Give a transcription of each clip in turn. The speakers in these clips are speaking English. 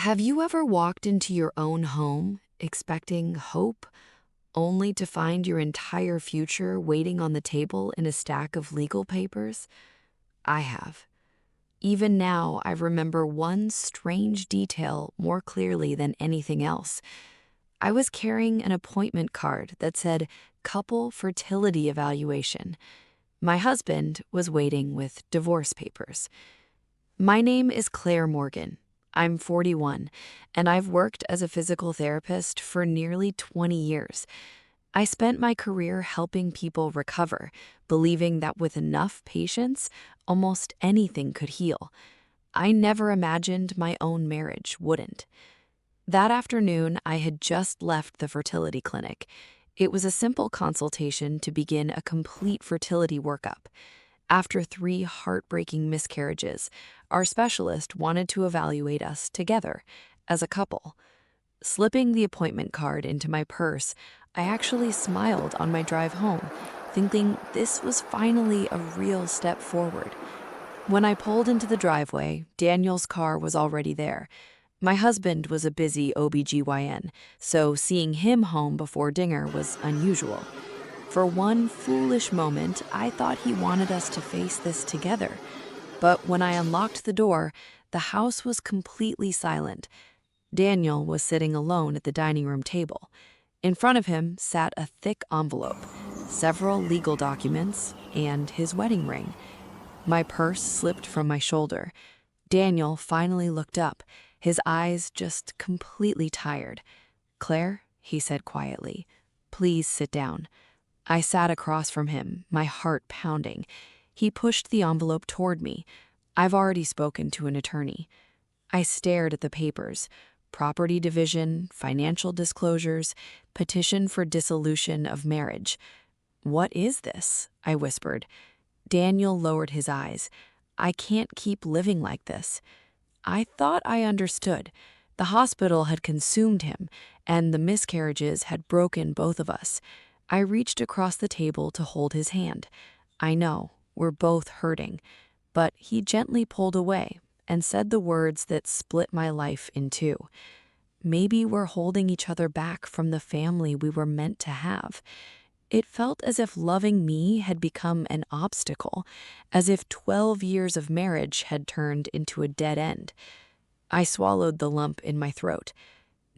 Have you ever walked into your own home expecting hope, only to find your entire future waiting on the table in a stack of legal papers? I have. Even now, I remember one strange detail more clearly than anything else. I was carrying an appointment card that said couple fertility evaluation. My husband was waiting with divorce papers. My name is Claire Morgan. I'm 41, and I've worked as a physical therapist for nearly 20 years. I spent my career helping people recover, believing that with enough patience, almost anything could heal. I never imagined my own marriage wouldn't. That afternoon, I had just left the fertility clinic. It was a simple consultation to begin a complete fertility workup. After 3 heartbreaking miscarriages, our specialist wanted to evaluate us together, as a couple. Slipping the appointment card into my purse, I actually smiled on my drive home, thinking this was finally a real step forward. When I pulled into the driveway, Daniel's car was already there. My husband was a busy OB-GYN, so seeing him home before dinner was unusual. For one foolish moment, I thought he wanted us to face this together. But when I unlocked the door, the house was completely silent. Daniel was sitting alone at the dining room table. In front of him sat a thick envelope, several legal documents, and his wedding ring. My purse slipped from my shoulder. Daniel finally looked up, his eyes just completely tired. "Claire," he said quietly, "please sit down." I sat across from him, my heart pounding. He pushed the envelope toward me. "I've already spoken to an attorney." I stared at the papers: property division, financial disclosures, petition for dissolution of marriage. "What is this?" I whispered. Daniel lowered his eyes. "I can't keep living like this." I thought I understood. The hospital had consumed him, and the miscarriages had broken both of us. I reached across the table to hold his hand. "I know, we're both hurting." But he gently pulled away and said the words that split my life in two. "Maybe we're holding each other back from the family we were meant to have." It felt as if loving me had become an obstacle, as if 12 years of marriage had turned into a dead end. I swallowed the lump in my throat.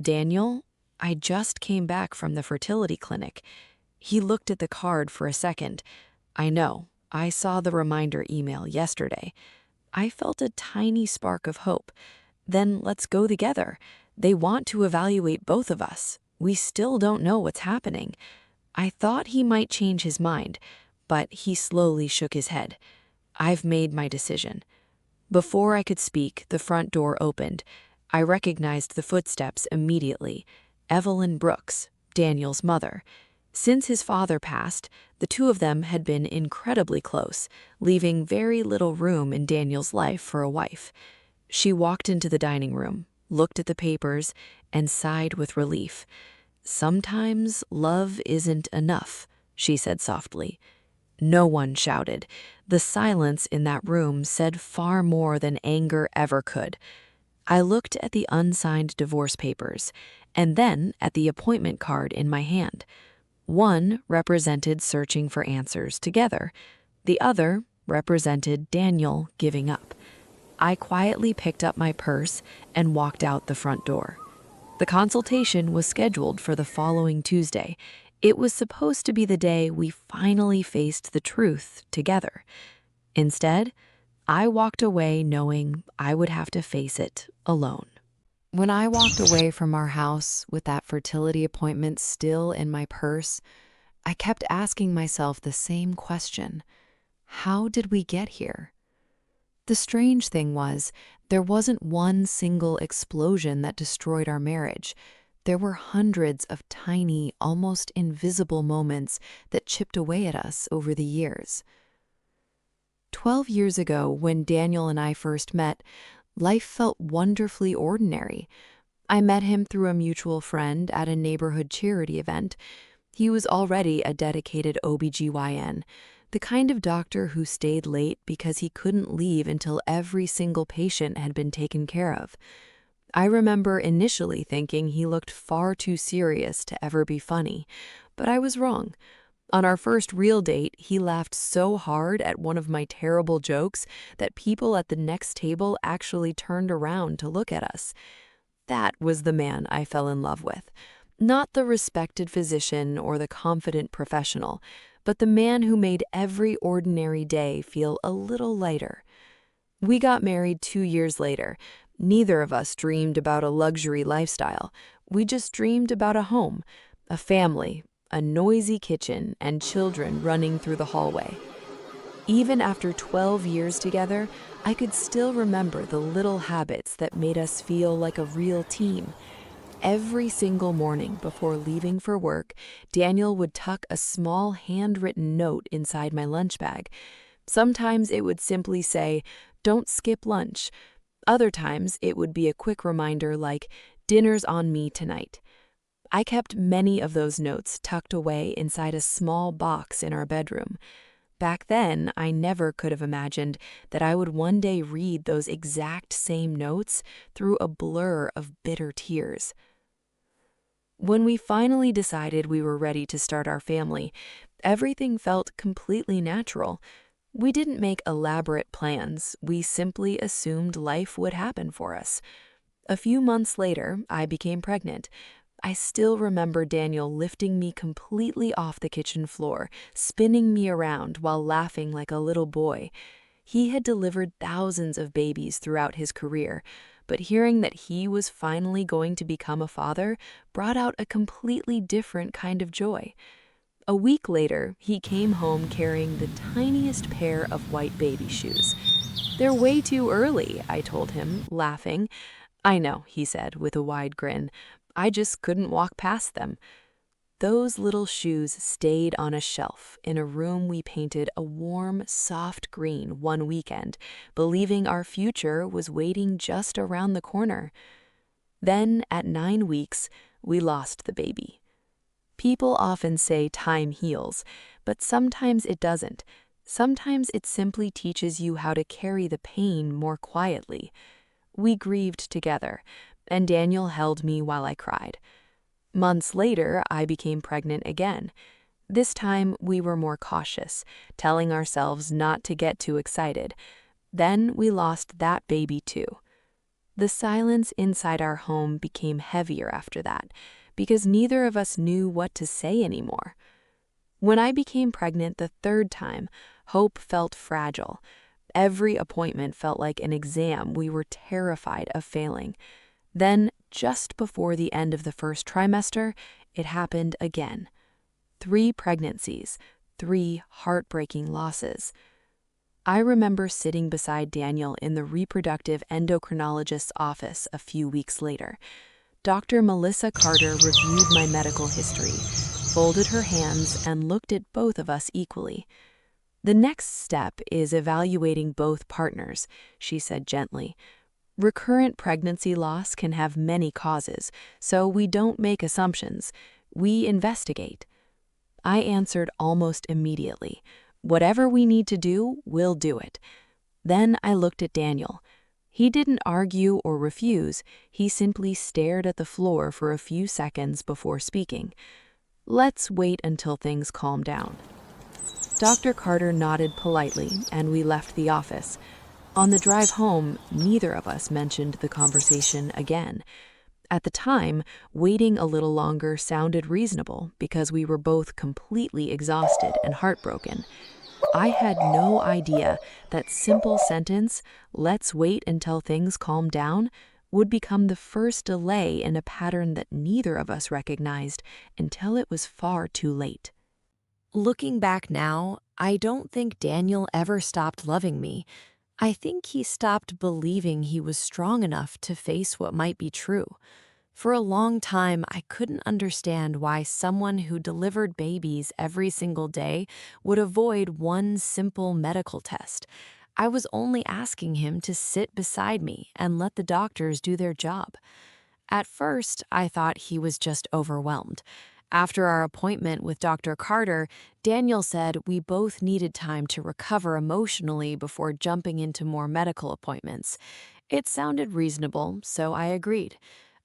"Daniel, I just came back from the fertility clinic." He looked at the card for a second. "I know. I saw the reminder email yesterday." I felt a tiny spark of hope. "Then let's go together. They want to evaluate both of us. We still don't know what's happening." I thought he might change his mind, but he slowly shook his head. "I've made my decision." Before I could speak, the front door opened. I recognized the footsteps immediately. Evelyn Brooks, Daniel's mother. Since his father passed, the two of them had been incredibly close, leaving very little room in Daniel's life for a wife. She walked into the dining room, looked at the papers, and sighed with relief. "Sometimes love isn't enough," she said softly. No one shouted. The silence in that room said far more than anger ever could. I looked at the unsigned divorce papers, and then at the appointment card in my hand. One represented searching for answers together. The other represented Daniel giving up. I quietly picked up my purse and walked out the front door. The consultation was scheduled for the following Tuesday. It was supposed to be the day we finally faced the truth together. Instead, I walked away knowing I would have to face it alone. When I walked away from our house with that fertility appointment still in my purse, I kept asking myself the same question: how did we get here? The strange thing was, there wasn't one single explosion that destroyed our marriage. There were hundreds of tiny, almost invisible moments that chipped away at us over the years. 12 years ago, when Daniel and I first met, life felt wonderfully ordinary. I met him through a mutual friend at a neighborhood charity event. He was already a dedicated OB-GYN, the kind of doctor who stayed late because he couldn't leave until every single patient had been taken care of. I remember initially thinking he looked far too serious to ever be funny, but I was wrong. On our first real date, he laughed so hard at one of my terrible jokes that people at the next table actually turned around to look at us. That was the man I fell in love with. Not the respected physician or the confident professional, but the man who made every ordinary day feel a little lighter. We got married 2 years later. Neither of us dreamed about a luxury lifestyle. We just dreamed about a home, a family, a noisy kitchen, and children running through the hallway. Even after 12 years together, I could still remember the little habits that made us feel like a real team. Every single morning before leaving for work, Daniel would tuck a small handwritten note inside my lunch bag. Sometimes it would simply say, "Don't skip lunch." Other times it would be a quick reminder like, "Dinner's on me tonight." I kept many of those notes tucked away inside a small box in our bedroom. Back then, I never could have imagined that I would one day read those exact same notes through a blur of bitter tears. When we finally decided we were ready to start our family, everything felt completely natural. We didn't make elaborate plans, we simply assumed life would happen for us. A few months later, I became pregnant. I still remember Daniel lifting me completely off the kitchen floor, spinning me around while laughing like a little boy. He had delivered thousands of babies throughout his career, but hearing that he was finally going to become a father brought out a completely different kind of joy. A week later, he came home carrying the tiniest pair of white baby shoes. "They're way too early," I told him, laughing. "I know," he said with a wide grin. "I just couldn't walk past them." Those little shoes stayed on a shelf in a room we painted a warm, soft green one weekend, believing our future was waiting just around the corner. Then, at 9 weeks, we lost the baby. People often say time heals, but sometimes it doesn't. Sometimes it simply teaches you how to carry the pain more quietly. We grieved together, and Daniel held me while I cried. Months later, I became pregnant again. This time, we were more cautious, telling ourselves not to get too excited. Then we lost that baby too. The silence inside our home became heavier after that, because neither of us knew what to say anymore. When I became pregnant the third time, hope felt fragile. Every appointment felt like an exam we were terrified of failing. Then, just before the end of the first trimester, it happened again. 3 pregnancies, 3 heartbreaking losses. I remember sitting beside Daniel in the reproductive endocrinologist's office a few weeks later. Dr. Melissa Carter reviewed my medical history, folded her hands, and looked at both of us equally. "The next step is evaluating both partners," she said gently. "Recurrent pregnancy loss can have many causes, so we don't make assumptions. We investigate." I answered almost immediately. "Whatever we need to do, we'll do it." Then I looked at Daniel. He didn't argue or refuse, he simply stared at the floor for a few seconds before speaking. "Let's wait until things calm down." Dr. Carter nodded politely, and we left the office. On the drive home, neither of us mentioned the conversation again. At the time, waiting a little longer sounded reasonable because we were both completely exhausted and heartbroken. I had no idea that simple sentence, "Let's wait until things calm down," would become the first delay in a pattern that neither of us recognized until it was far too late. Looking back now, I don't think Daniel ever stopped loving me. I think he stopped believing he was strong enough to face what might be true. For a long time, I couldn't understand why someone who delivered babies every single day would avoid one simple medical test. I was only asking him to sit beside me and let the doctors do their job. At first, I thought he was just overwhelmed. After our appointment with Dr. Carter, Daniel said we both needed time to recover emotionally before jumping into more medical appointments. It sounded reasonable, so I agreed.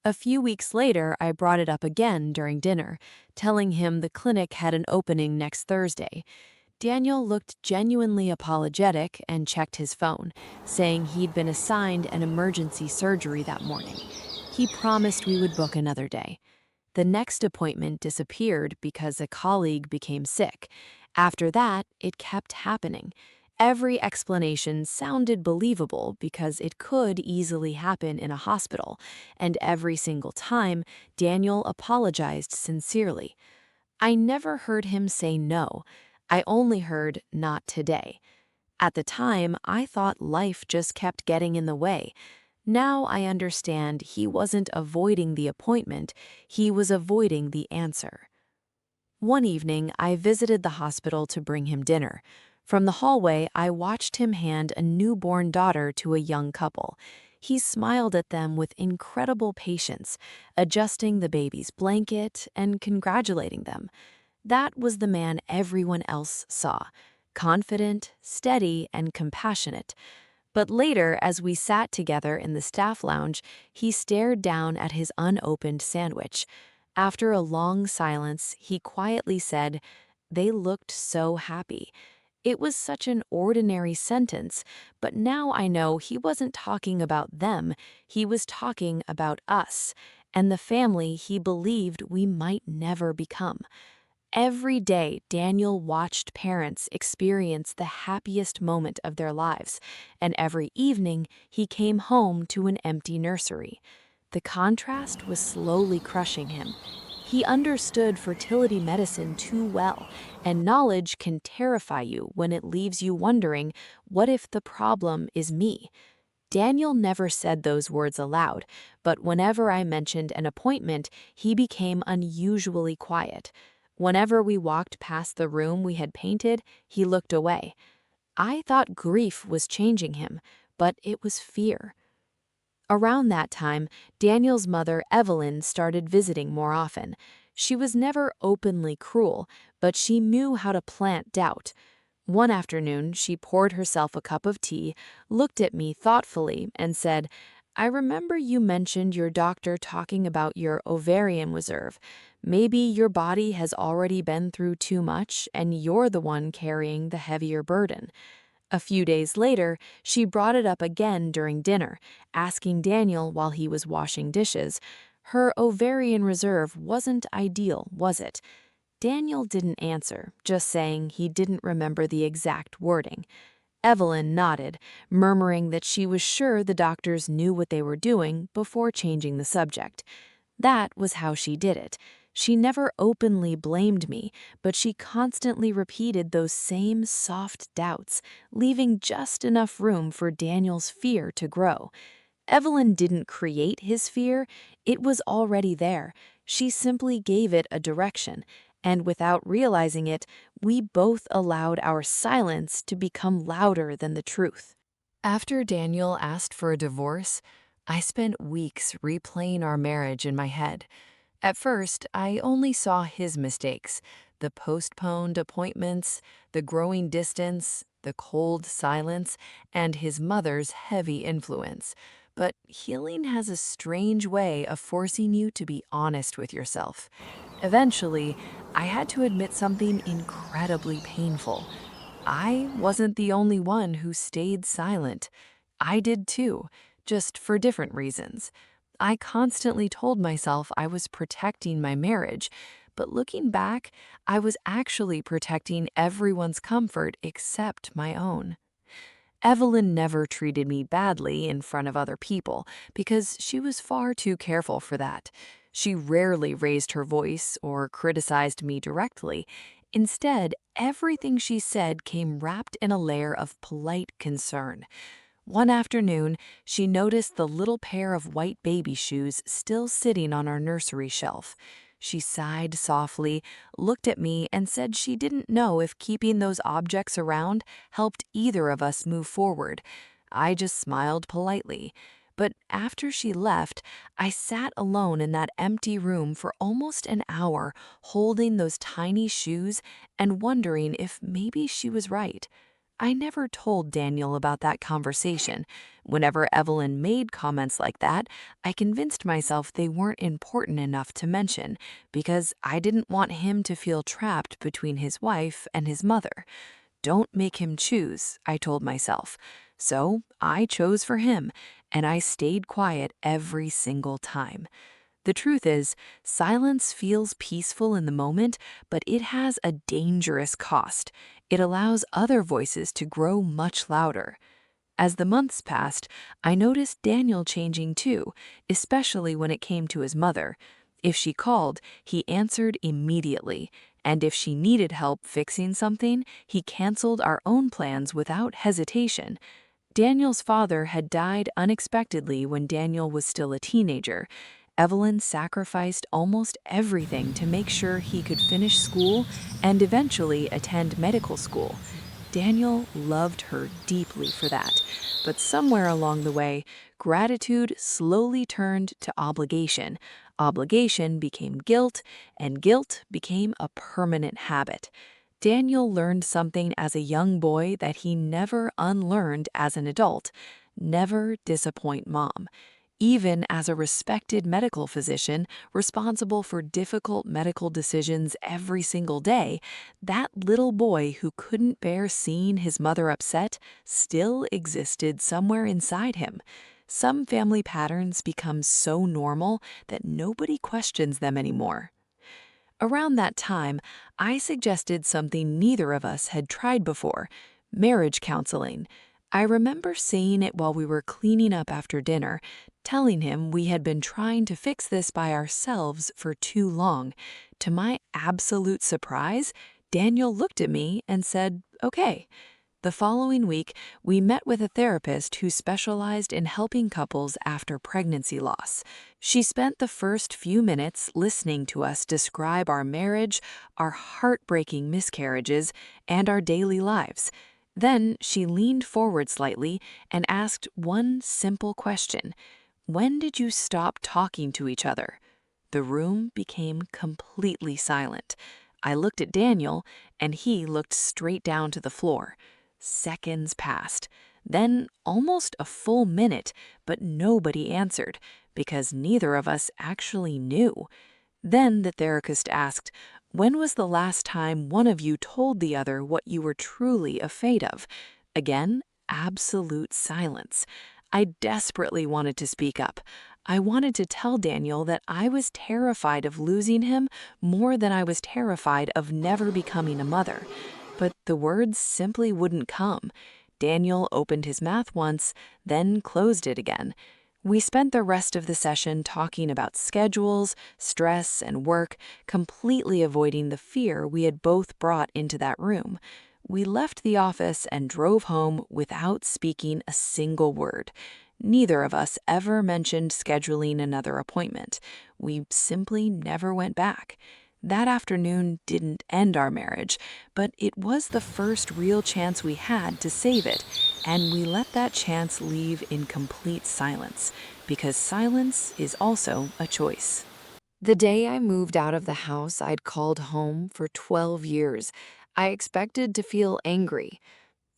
A few weeks later, I brought it up again during dinner, telling him the clinic had an opening next Thursday. Daniel looked genuinely apologetic and checked his phone, saying he'd been assigned an emergency surgery that morning. He promised we would book another day. The next appointment disappeared because a colleague became sick. After that, it kept happening. Every explanation sounded believable because it could easily happen in a hospital, and every single time, Daniel apologized sincerely. I never heard him say no. I only heard, "not today." At the time, I thought life just kept getting in the way. Now I understand he wasn't avoiding the appointment, he was avoiding the answer. One evening, I visited the hospital to bring him dinner. From the hallway, I watched him hand a newborn daughter to a young couple. He smiled at them with incredible patience, adjusting the baby's blanket and congratulating them. That was the man everyone else saw, confident, steady, and compassionate. But later, as we sat together in the staff lounge, he stared down at his unopened sandwich. After a long silence, he quietly said, "They looked so happy." It was such an ordinary sentence, but now I know he wasn't talking about them, he was talking about us, and the family he believed we might never become. Every day, Daniel watched parents experience the happiest moment of their lives, and every evening he came home to an empty nursery. The contrast was slowly crushing him. He understood fertility medicine too well, and knowledge can terrify you when it leaves you wondering, what if the problem is me? Daniel never said those words aloud, but whenever I mentioned an appointment, he became unusually quiet. Whenever we walked past the room we had painted, he looked away. I thought grief was changing him, but it was fear. Around that time, Daniel's mother, Evelyn, started visiting more often. She was never openly cruel, but she knew how to plant doubt. One afternoon, she poured herself a cup of tea, looked at me thoughtfully, and said, "I remember you mentioned your doctor talking about your ovarian reserve. Maybe your body has already been through too much, and you're the one carrying the heavier burden." A few days later, she brought it up again during dinner, asking Daniel while he was washing dishes. Her ovarian reserve wasn't ideal, was it? Daniel didn't answer, just saying he didn't remember the exact wording. Evelyn nodded, murmuring that she was sure the doctors knew what they were doing before changing the subject. That was how she did it. She never openly blamed me, but she constantly repeated those same soft doubts, leaving just enough room for Daniel's fear to grow. Evelyn didn't create his fear, it was already there. She simply gave it a direction, and without realizing it, we both allowed our silence to become louder than the truth. After Daniel asked for a divorce, I spent weeks replaying our marriage in my head. At first, I only saw his mistakes, the postponed appointments, the growing distance, the cold silence, and his mother's heavy influence. But healing has a strange way of forcing you to be honest with yourself. Eventually, I had to admit something incredibly painful. I wasn't the only one who stayed silent. I did too, just for different reasons. I constantly told myself I was protecting my marriage, but looking back, I was actually protecting everyone's comfort except my own. Evelyn never treated me badly in front of other people because she was far too careful for that. She rarely raised her voice or criticized me directly. Instead, everything she said came wrapped in a layer of polite concern. One afternoon, she noticed the little pair of white baby shoes still sitting on our nursery shelf. She sighed softly, looked at me, and said she didn't know if keeping those objects around helped either of us move forward. I just smiled politely. But after she left, I sat alone in that empty room for almost an hour, holding those tiny shoes and wondering if maybe she was right. I never told Daniel about that conversation. Whenever Evelyn made comments like that, I convinced myself they weren't important enough to mention because I didn't want him to feel trapped between his wife and his mother. Don't make him choose, I told myself. So I chose for him, and I stayed quiet every single time. The truth is, silence feels peaceful in the moment, but it has a dangerous cost. It allows other voices to grow much louder. As the months passed, I noticed Daniel changing too, especially when it came to his mother. If she called, he answered immediately, and if she needed help fixing something, he canceled our own plans without hesitation. Daniel's father had died unexpectedly when Daniel was still a teenager. Evelyn sacrificed almost everything to make sure he could finish school and eventually attend medical school. Daniel loved her deeply for that, but somewhere along the way, gratitude slowly turned to obligation. Obligation became guilt, and guilt became a permanent habit. Daniel learned something as a young boy that he never unlearned as an adult: never disappoint mom. Even as a respected medical physician responsible for difficult medical decisions every single day, that little boy who couldn't bear seeing his mother upset still existed somewhere inside him. Some family patterns become so normal that nobody questions them anymore. Around that time, I suggested something neither of us had tried before: marriage counseling. I remember saying it while we were cleaning up after dinner, telling him we had been trying to fix this by ourselves for too long. To my absolute surprise, Daniel looked at me and said, "Okay." The following week, we met with a therapist who specialized in helping couples after pregnancy loss. She spent the first few minutes listening to us describe our marriage, our heartbreaking miscarriages, and our daily lives. Then she leaned forward slightly and asked one simple question: "When did you stop talking to each other?" The room became completely silent. I looked at Daniel, and he looked straight down to the floor. Seconds passed, then almost a full minute, but nobody answered because neither of us actually knew. Then the therapist asked, "When was the last time one of you told the other what you were truly afraid of?" Again, absolute silence. I desperately wanted to speak up. I wanted to tell Daniel that I was terrified of losing him more than I was terrified of never becoming a mother. But the words simply wouldn't come. Daniel opened his mouth once, then closed it again. We spent the rest of the session talking about schedules, stress, and work, completely avoiding the fear we had both brought into that room. We left the office and drove home without speaking a single word. Neither of us ever mentioned scheduling another appointment. We simply never went back. That afternoon didn't end our marriage, but it was the first real chance we had to save it, and we let that chance leave in complete silence, because silence is also a choice. The day I moved out of the house I'd called home for 12 years, I expected to feel angry.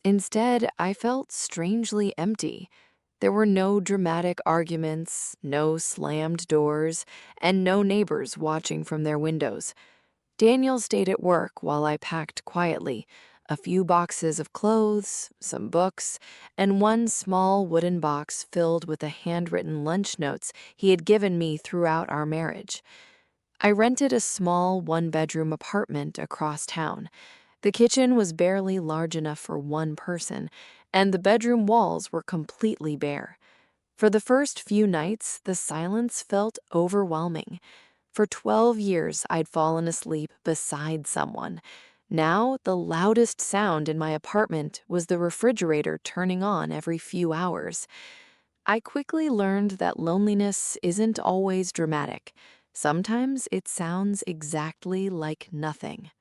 Instead, I felt strangely empty. There were no dramatic arguments, no slammed doors, and no neighbors watching from their windows. Daniel stayed at work while I packed quietly: a few boxes of clothes, some books, and one small wooden box filled with the handwritten lunch notes he had given me throughout our marriage. I rented a small one-bedroom apartment across town. The kitchen was barely large enough for one person, and the bedroom walls were completely bare. For the first few nights, the silence felt overwhelming. For 12 years, I'd fallen asleep beside someone. Now, the loudest sound in my apartment was the refrigerator turning on every few hours. I quickly learned that loneliness isn't always dramatic. Sometimes it sounds exactly like nothing.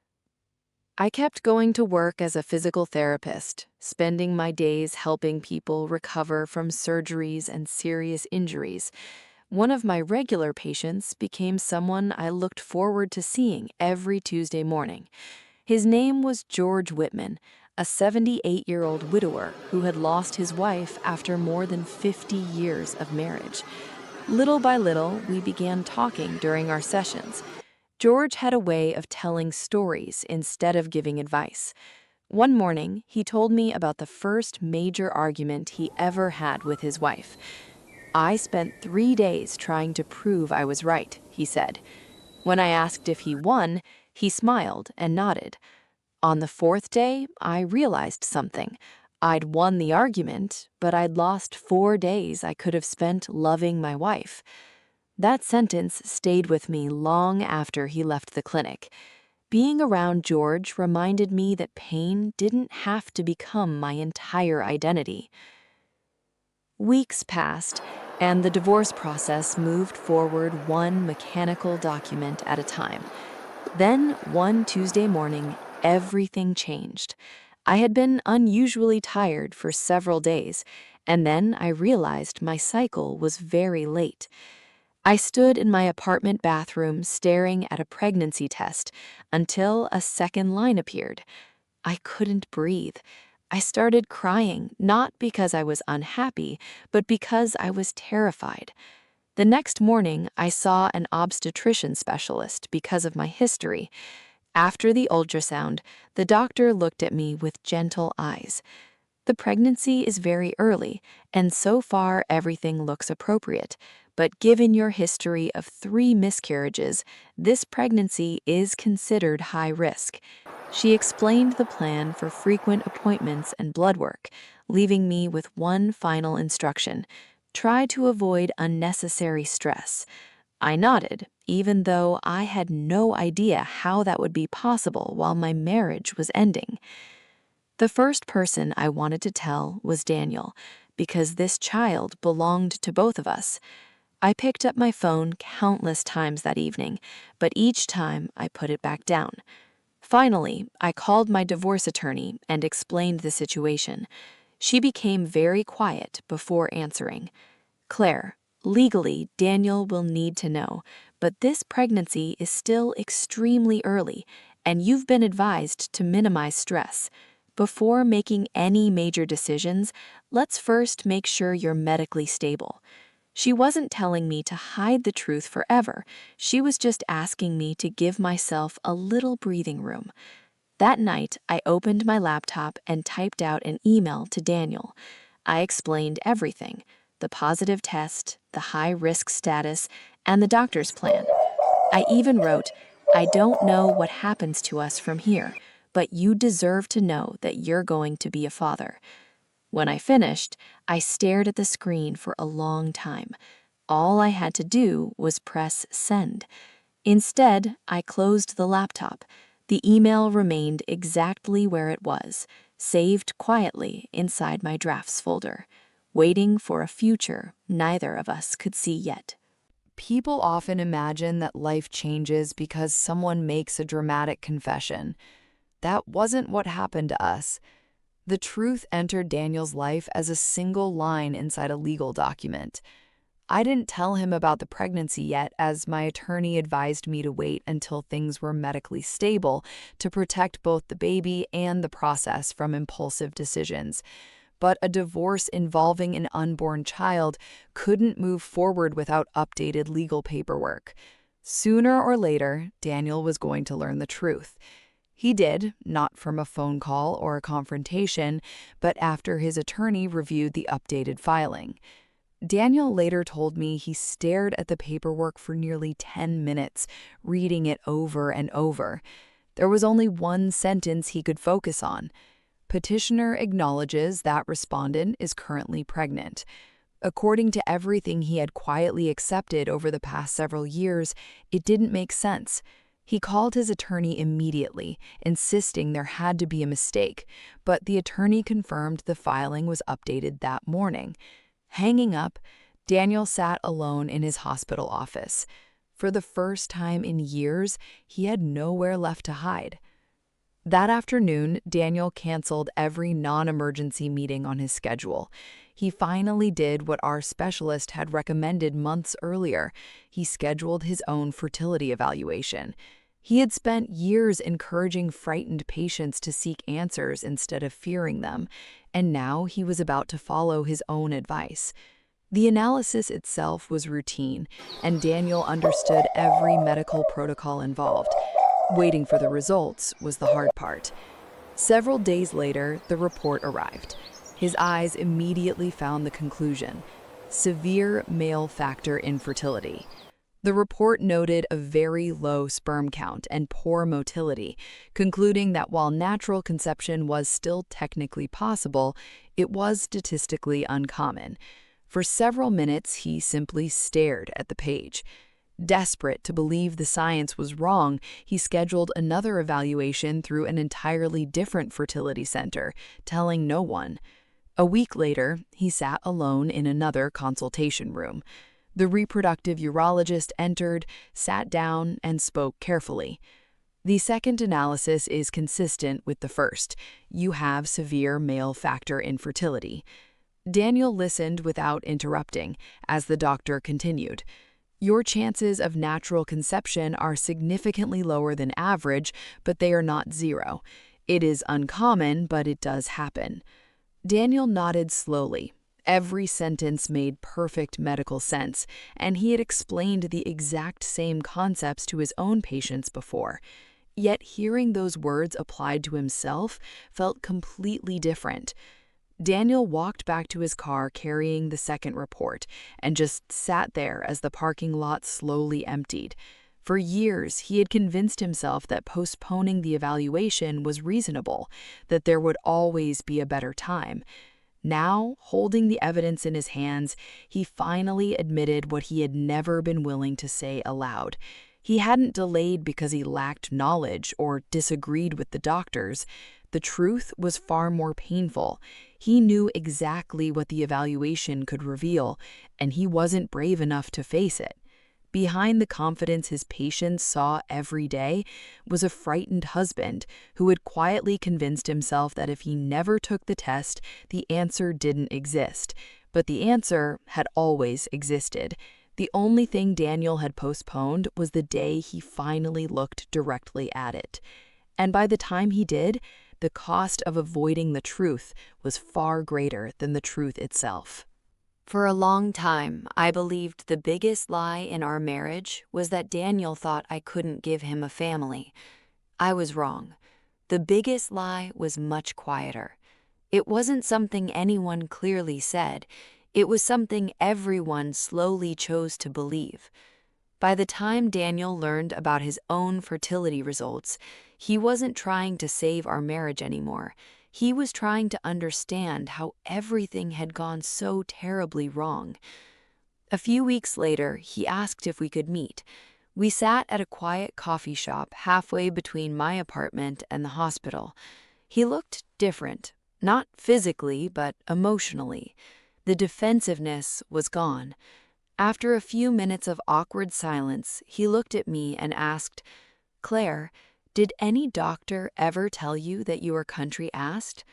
I kept going to work as a physical therapist, spending my days helping people recover from surgeries and serious injuries. One of my regular patients became someone I looked forward to seeing every Tuesday morning. His name was George Whitman. a 78-year-old widower who had lost his wife after more than 50 years of marriage. Little by little, we began talking during our sessions. George had a way of telling stories instead of giving advice. One morning, he told me about the first major argument he ever had with his wife. "I spent 3 days trying to prove I was right," he said. When I asked if he won, he smiled and nodded. On the fourth day, I realized something. I'd won the argument, but I'd lost 4 days I could have spent loving my wife. That sentence stayed with me long after he left the clinic. Being around George reminded me that pain didn't have to become my entire identity. Weeks passed, and the divorce process moved forward one mechanical document at a time. Then, one Tuesday morning, everything changed. I had been unusually tired for several days, and then I realized my cycle was very late. I stood in my apartment bathroom staring at a pregnancy test until a second line appeared. I couldn't breathe. I started crying, not because I was unhappy, but because I was terrified. The next morning, I saw an obstetrician specialist because of my history. After the ultrasound, the doctor looked at me with gentle eyes. "The pregnancy is very early, and so far everything looks appropriate. But given your history of 3 miscarriages, this pregnancy is considered high risk." She explained the plan for frequent appointments and blood work, leaving me with one final instruction: try to avoid unnecessary stress. I nodded, even though I had no idea how that would be possible while my marriage was ending. The first person I wanted to tell was Daniel, because this child belonged to both of us. I picked up my phone countless times that evening, but each time I put it back down. Finally, I called my divorce attorney and explained the situation. She became very quiet before answering. "Claire, legally, Daniel will need to know, but this pregnancy is still extremely early, and you've been advised to minimize stress. Before making any major decisions, let's first make sure you're medically stable." She wasn't telling me to hide the truth forever. She was just asking me to give myself a little breathing room. That night, I opened my laptop and typed out an email to Daniel. I explained everything: the positive test, the high-risk status, and the doctor's plan. I even wrote, "I don't know what happens to us from here, but you deserve to know that you're going to be a father." When I finished, I stared at the screen for a long time. All I had to do was press send. Instead, I closed the laptop. The email remained exactly where it was, saved quietly inside my drafts folder, waiting for a future neither of us could see yet. People often imagine that life changes because someone makes a dramatic confession. That wasn't what happened to us. The truth entered Daniel's life as a single line inside a legal document. I didn't tell him about the pregnancy yet, as my attorney advised me to wait until things were medically stable to protect both the baby and the process from impulsive decisions. But a divorce involving an unborn child couldn't move forward without updated legal paperwork. Sooner or later, Daniel was going to learn the truth. He did, not from a phone call or a confrontation, but after his attorney reviewed the updated filing. Daniel later told me he stared at the paperwork for nearly 10 minutes, reading it over and over. There was only one sentence he could focus on. "Petitioner acknowledges that respondent is currently pregnant." According to everything he had quietly accepted over the past several years, it didn't make sense. He called his attorney immediately, insisting there had to be a mistake, but the attorney confirmed the filing was updated that morning. Hanging up, Daniel sat alone in his hospital office. For the first time in years, he had nowhere left to hide. That afternoon, Daniel canceled every non-emergency meeting on his schedule. He finally did what our specialist had recommended months earlier. He scheduled his own fertility evaluation. He had spent years encouraging frightened patients to seek answers instead of fearing them, and now he was about to follow his own advice. The analysis itself was routine, and Daniel understood every medical protocol involved. Waiting for the results was the hard part. Several days later, the report arrived. His eyes immediately found the conclusion: severe male factor infertility. The report noted a very low sperm count and poor motility, concluding that while natural conception was still technically possible, it was statistically uncommon. For several minutes, he simply stared at the page. Desperate to believe the science was wrong, he scheduled another evaluation through an entirely different fertility center, telling no one. A week later, he sat alone in another consultation room. The reproductive urologist entered, sat down, and spoke carefully. The second analysis is consistent with the first. You have severe male factor infertility. Daniel listened without interrupting as the doctor continued. Your chances of natural conception are significantly lower than average, but they are not zero. It is uncommon, but it does happen. Daniel nodded slowly. Every sentence made perfect medical sense, and he had explained the exact same concepts to his own patients before. Yet hearing those words applied to himself felt completely different. Daniel walked back to his car carrying the second report and just sat there as the parking lot slowly emptied. For years, he had convinced himself that postponing the evaluation was reasonable, that there would always be a better time. Now, holding the evidence in his hands, he finally admitted what he had never been willing to say aloud. He hadn't delayed because he lacked knowledge or disagreed with the doctors. The truth was far more painful. He knew exactly what the evaluation could reveal, and he wasn't brave enough to face it. Behind the confidence his patients saw every day was a frightened husband who had quietly convinced himself that if he never took the test, the answer didn't exist. But the answer had always existed. The only thing Daniel had postponed was the day he finally looked directly at it. And by the time he did, the cost of avoiding the truth was far greater than the truth itself. For a long time, I believed the biggest lie in our marriage was that Daniel thought I couldn't give him a family. I was wrong. The biggest lie was much quieter. It wasn't something anyone clearly said. It was something everyone slowly chose to believe. By the time Daniel learned about his own fertility results, he wasn't trying to save our marriage anymore. He was trying to understand how everything had gone so terribly wrong. A few weeks later, he asked if we could meet. We sat at a quiet coffee shop halfway between my apartment and the hospital. He looked different, not physically, but emotionally. The defensiveness was gone. After a few minutes of awkward silence, he looked at me and asked, "Claire, did any doctor ever tell you that you were country-assed?"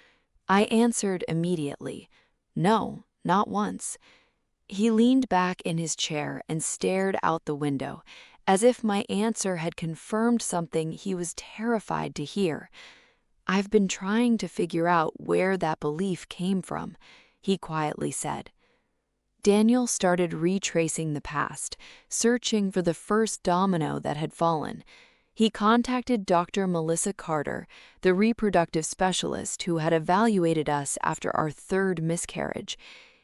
I answered immediately, "No, not once." He leaned back in his chair and stared out the window, as if my answer had confirmed something he was terrified to hear. "I've been trying to figure out where that belief came from," he quietly said. Daniel started retracing the past, searching for the first domino that had fallen. He contacted Dr. Melissa Carter, the reproductive specialist who had evaluated us after our third miscarriage.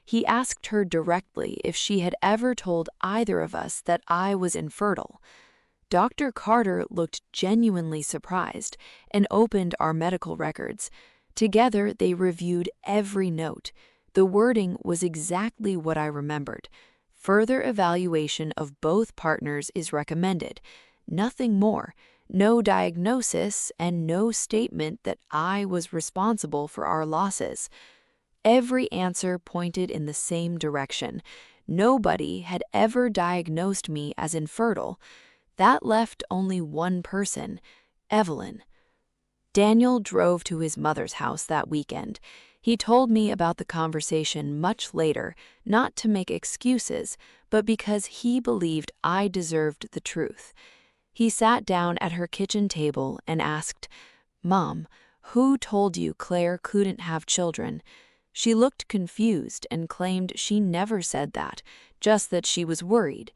He asked her directly if she had ever told either of us that I was infertile. Dr. Carter looked genuinely surprised and opened our medical records. Together, they reviewed every note. The wording was exactly what I remembered. Further evaluation of both partners is recommended. Nothing more. No diagnosis and no statement that I was responsible for our losses. Every answer pointed in the same direction. Nobody had ever diagnosed me as infertile. That left only one person, Evelyn. Daniel drove to his mother's house that weekend. He told me about the conversation much later, not to make excuses, but because he believed I deserved the truth. He sat down at her kitchen table and asked, "Mom, who told you Claire couldn't have children?" She looked confused and claimed she never said that, just that she was worried.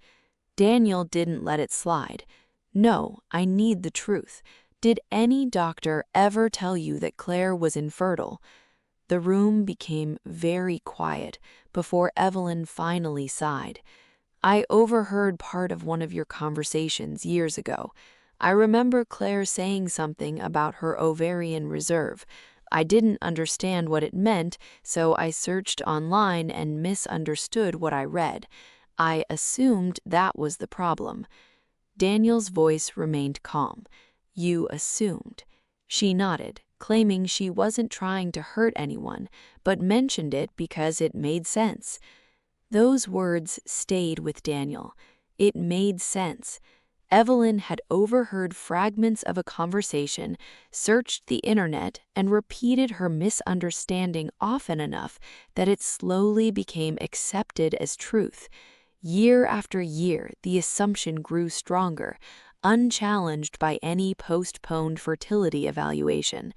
Daniel didn't let it slide. "No, I need the truth. Did any doctor ever tell you that Claire was infertile?" The room became very quiet before Evelyn finally sighed. "I overheard part of one of your conversations years ago. I remember Claire saying something about her ovarian reserve. I didn't understand what it meant, so I searched online and misunderstood what I read. I assumed that was the problem." Daniel's voice remained calm. "You assumed." She nodded, claiming she wasn't trying to hurt anyone, but mentioned it because it made sense. Those words stayed with Daniel. It made sense. Evelyn had overheard fragments of a conversation, searched the internet, and repeated her misunderstanding often enough that it slowly became accepted as truth. Year after year, the assumption grew stronger, unchallenged by any postponed fertility evaluation.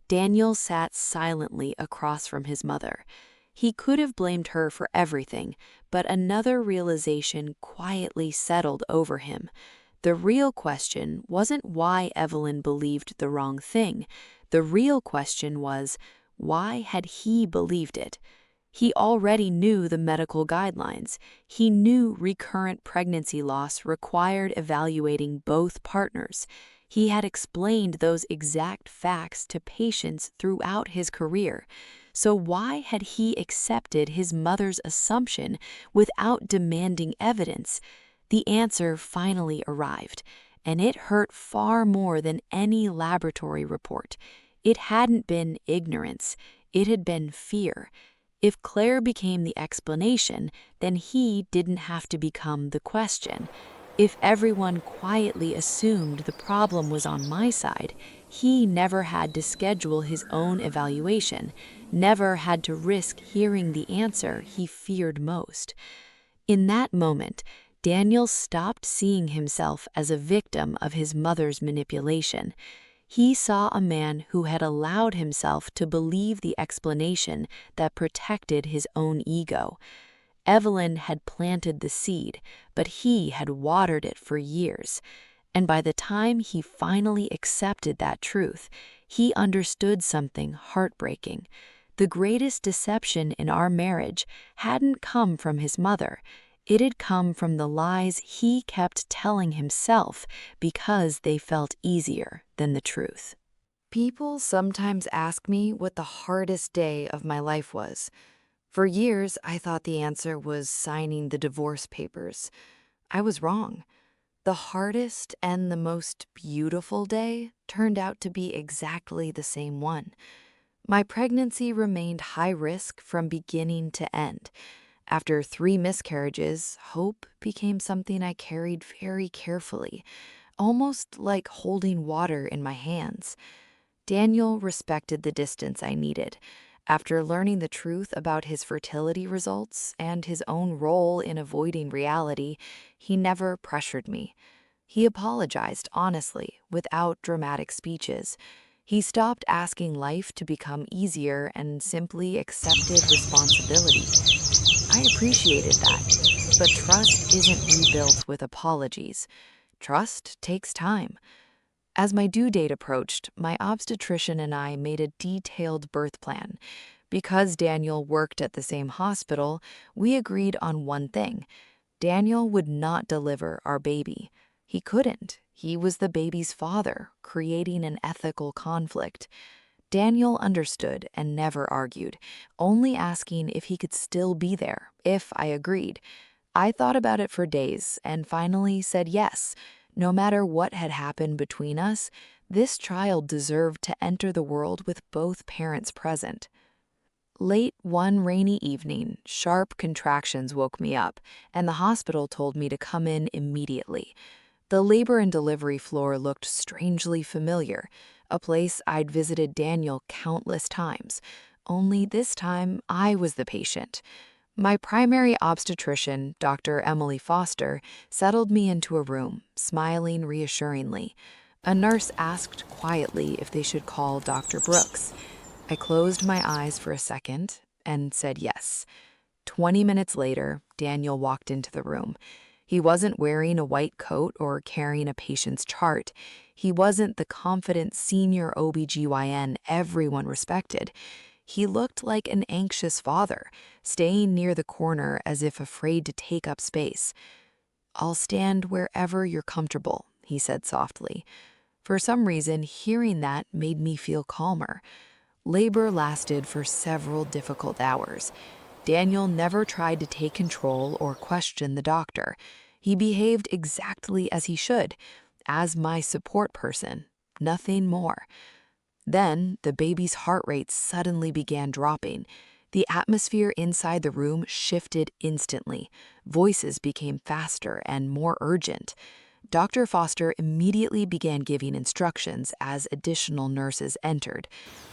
Daniel sat silently across from his mother. He could have blamed her for everything, but another realization quietly settled over him. The real question wasn't why Evelyn believed the wrong thing. The real question was, why had he believed it? He already knew the medical guidelines. He knew recurrent pregnancy loss required evaluating both partners. He had explained those exact facts to patients throughout his career. So why had he accepted his mother's assumption without demanding evidence? The answer finally arrived, and it hurt far more than any laboratory report. It hadn't been ignorance, it had been fear. If Claire became the explanation, then he didn't have to become the question. If everyone quietly assumed the problem was on my side, he never had to schedule his own evaluation, never had to risk hearing the answer he feared most. In that moment, Daniel stopped seeing himself as a victim of his mother's manipulation. He saw a man who had allowed himself to believe the explanation that protected his own ego. Evelyn had planted the seed, but he had watered it for years. And by the time he finally accepted that truth, he understood something heartbreaking. The greatest deception in our marriage hadn't come from his mother. It had come from the lies he kept telling himself because they felt easier than the truth. People sometimes ask me what the hardest day of my life was. For years, I thought the answer was signing the divorce papers. I was wrong. The hardest and the most beautiful day turned out to be exactly the same one. My pregnancy remained high risk from beginning to end. After 3 miscarriages, hope became something I carried very carefully, almost like holding water in my hands. Daniel respected the distance I needed. After learning the truth about his fertility results and his own role in avoiding reality, he never pressured me. He apologized honestly, without dramatic speeches. He stopped asking life to become easier and simply accepted responsibility. I appreciated that, but trust isn't rebuilt with apologies. Trust takes time. As my due date approached, my obstetrician and I made a detailed birth plan. Because Daniel worked at the same hospital, we agreed on one thing. Daniel would not deliver our baby. He couldn't. He was the baby's father, creating an ethical conflict. Daniel understood and never argued, only asking if he could still be there, if I agreed. I thought about it for days and finally said yes. No matter what had happened between us, this child deserved to enter the world with both parents present. Late one rainy evening, sharp contractions woke me up, and the hospital told me to come in immediately. The labor and delivery floor looked strangely familiar, a place I'd visited Daniel countless times, only this time I was the patient. My primary obstetrician, Dr. Emily Foster, settled me into a room, smiling reassuringly. A nurse asked quietly if they should call Dr. Brooks. I closed my eyes for a second and said yes. 20 minutes later, Daniel walked into the room. He wasn't wearing a white coat or carrying a patient's chart. He wasn't the confident senior OB-GYN everyone respected. He looked like an anxious father, staying near the corner as if afraid to take up space. "I'll stand wherever you're comfortable," he said softly. For some reason, hearing that made me feel calmer. Labor lasted for several difficult hours. Daniel never tried to take control or question the doctor. He behaved exactly as he should, as my support person, nothing more. Then the baby's heart rate suddenly began dropping. The atmosphere inside the room shifted instantly. Voices became faster and more urgent. Dr. Foster immediately began giving instructions as additional nurses entered.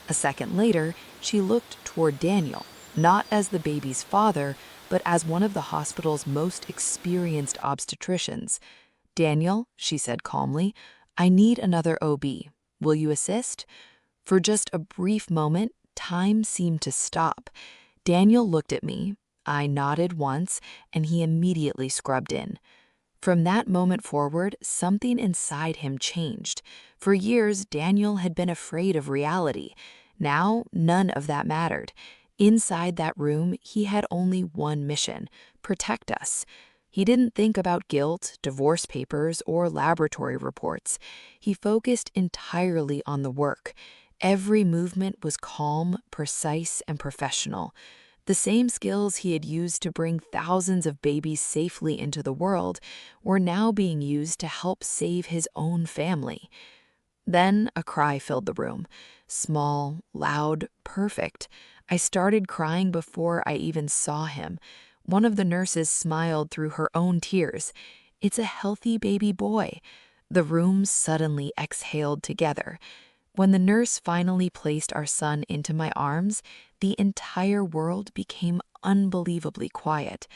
A second later, she looked toward Daniel, not as the baby's father, but as one of the hospital's most experienced obstetricians. "Daniel," she said calmly, "I need another OB. Will you assist?" For just a brief moment, time seemed to stop. Daniel looked at me. I nodded once, and he immediately scrubbed in. From that moment forward, something inside him changed. For years, Daniel had been afraid of reality. Now, none of that mattered. Inside that room, he had only one mission: protect us. He didn't think about guilt, divorce papers, or laboratory reports. He focused entirely on the work. Every movement was calm, precise, and professional. The same skills he had used to bring thousands of babies safely into the world were now being used to help save his own family. Then a cry filled the room. Small, loud, perfect. I started crying before I even saw him. One of the nurses smiled through her own tears. "It's a healthy baby boy." The room suddenly exhaled together. When the nurse finally placed our son into my arms, the entire world became unbelievably quiet.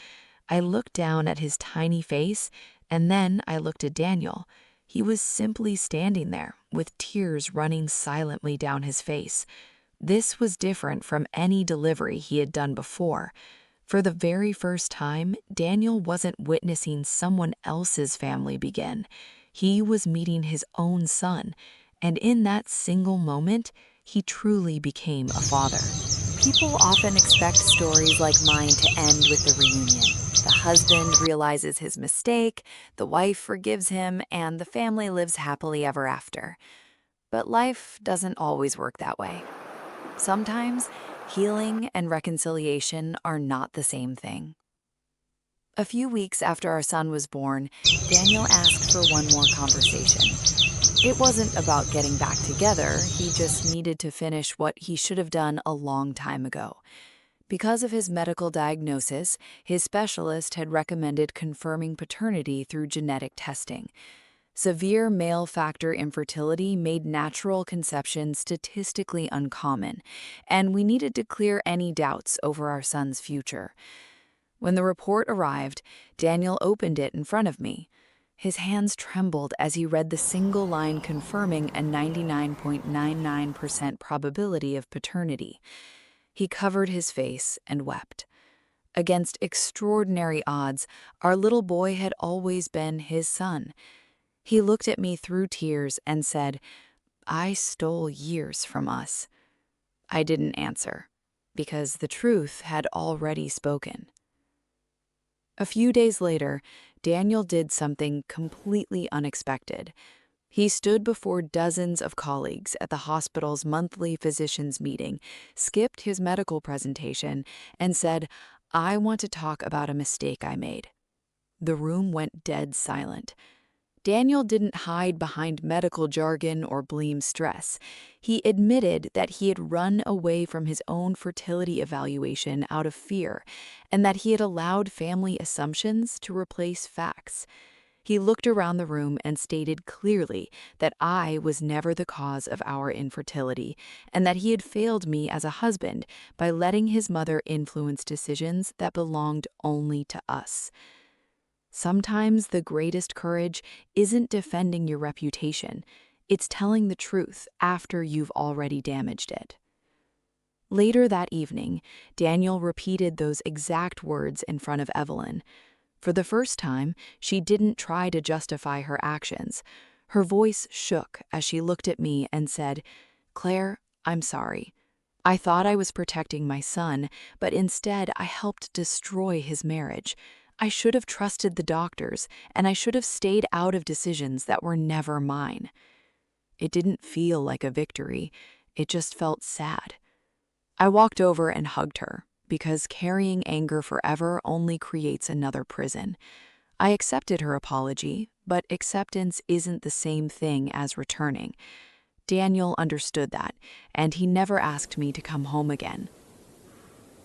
I looked down at his tiny face, and then I looked at Daniel. He was simply standing there, with tears running silently down his face. This was different from any delivery he had done before. For the very first time, Daniel wasn't witnessing someone else's family begin. He was meeting his own son, and in that single moment, he truly became a father. People often expect stories like mine to end with the reunion. The husband realizes his mistake, the wife forgives him, and the family lives happily ever after. But life doesn't always work that way. Sometimes, healing and reconciliation are not the same thing. A few weeks after our son was born, Daniel asked for one more conversation. It wasn't about getting back together, he just needed to finish what he should have done a long time ago. Because of his medical diagnosis, his specialist had recommended confirming paternity through genetic testing. Severe male factor infertility made natural conception statistically uncommon, and we needed to clear any doubts over our son's future. When the report arrived, Daniel opened it in front of me. His hands trembled as he read the single line confirming a 99.99% probability of paternity. He covered his face and wept. Against extraordinary odds, our little boy had always been his son. He looked at me through tears and said, "I stole years from us." I didn't answer, because the truth had already spoken. A few days later, Daniel did something completely unexpected. He stood before dozens of colleagues at the hospital's monthly physicians' meeting, skipped his medical presentation, and said, "I want to talk about a mistake I made." The room went dead silent. Daniel didn't hide behind medical jargon or blame stress. He admitted that he had run away from his own fertility evaluation out of fear, and that he had allowed family assumptions to replace facts. He looked around the room and stated clearly that I was never the cause of our infertility and that he had failed me as a husband by letting his mother influence decisions that belonged only to us. Sometimes the greatest courage isn't defending your reputation, it's telling the truth after you've already damaged it. Later that evening, Daniel repeated those exact words in front of Evelyn. For the first time, she didn't try to justify her actions. Her voice shook as she looked at me and said, "Claire, I'm sorry. I thought I was protecting my son, but instead I helped destroy his marriage. I should have trusted the doctors, and I should have stayed out of decisions that were never mine." It didn't feel like a victory. It just felt sad. I walked over and hugged her, because carrying anger forever only creates another prison. I accepted her apology, but acceptance isn't the same thing as returning. Daniel understood that, and he never asked me to come home again.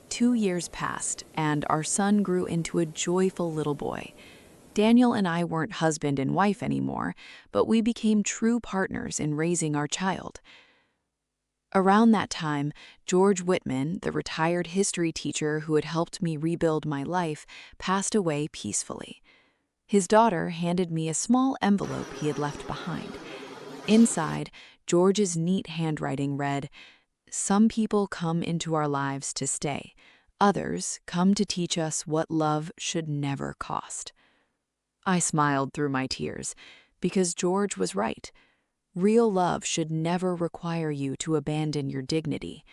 2 years passed, and our son grew into a joyful little boy. Daniel and I weren't husband and wife anymore, but we became true partners in raising our child. Around that time, George Whitman, the retired history teacher who had helped me rebuild my life, passed away peacefully. His daughter handed me a small envelope he had left behind. Inside, George's neat handwriting read, "Some people come into our lives to stay. Others come to teach us what love should never cost." I smiled through my tears, because George was right. Real love should never require you to abandon your dignity.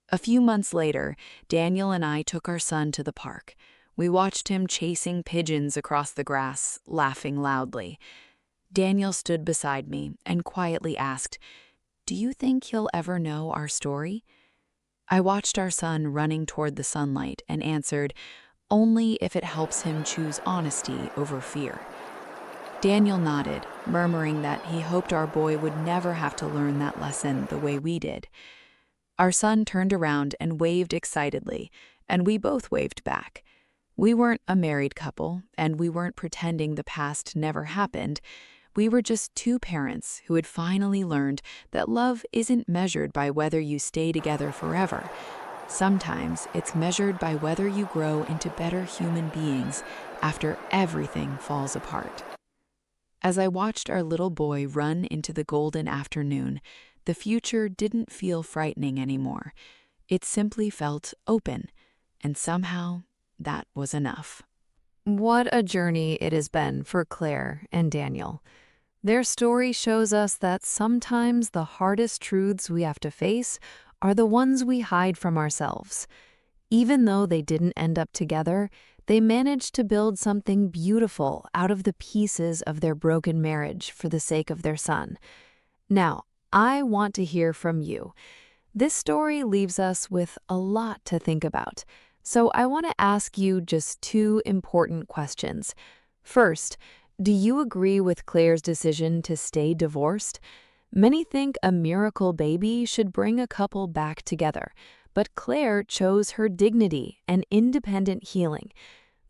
A few months later, Daniel and I took our son to the park. We watched him chasing pigeons across the grass, laughing loudly. Daniel stood beside me and quietly asked, "Do you think he'll ever know our story?" I watched our son running toward the sunlight and answered, "Only if it helps him choose honesty over fear." Daniel nodded, murmuring that he hoped our boy would never have to learn that lesson the way we did. Our son turned around and waved excitedly, and we both waved back. We weren't a married couple, and we weren't pretending the past never happened. We were just two parents who had finally learned that love isn't measured by whether you stay together forever. Sometimes it's measured by whether you grow into better human beings after everything falls apart. As I watched our little boy run into the golden afternoon, the future didn't feel frightening anymore. It simply felt open, and somehow that was enough. What a journey it has been for Claire and Daniel. Their story shows us that sometimes the hardest truths we have to face are the ones we hide from ourselves. Even though they didn't end up together, they managed to build something beautiful out of the pieces of their broken marriage for the sake of their son. Now, I want to hear from you. This story leaves us with a lot to think about, so I want to ask you just 2 important questions. First, do you agree with Claire's decision to stay divorced? Many think a miracle baby should bring a couple back together, but Claire chose her dignity and independent healing.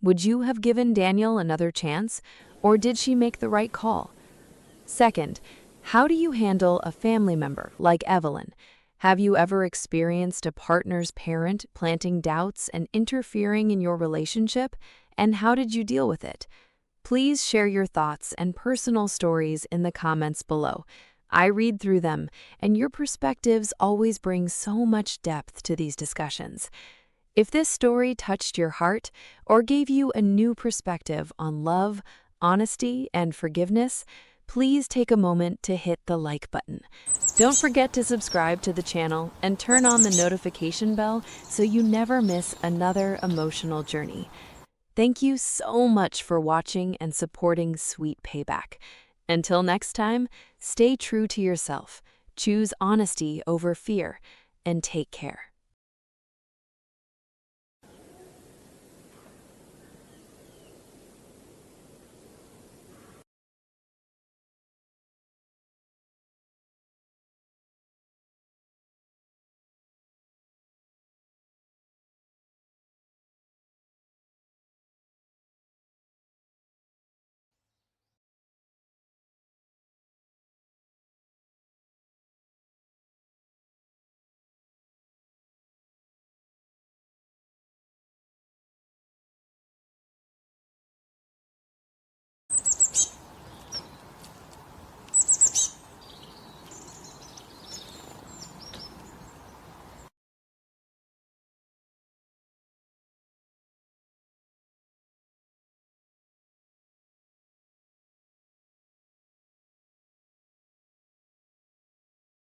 Would you have given Daniel another chance, or did she make the right call? Second, how do you handle a family member like Evelyn? Have you ever experienced a partner's parent planting doubts and interfering in your relationship, and how did you deal with it? Please share your thoughts and personal stories in the comments below. I read through them, and your perspectives always bring so much depth to these discussions. If this story touched your heart or gave you a new perspective on love, honesty, and forgiveness, please take a moment to hit the like button. Don't forget to subscribe to the channel and turn on the notification bell so you never miss another emotional journey. Thank you so much for watching and supporting Sweet Payback. Until next time, stay true to yourself, choose honesty over fear, and take care.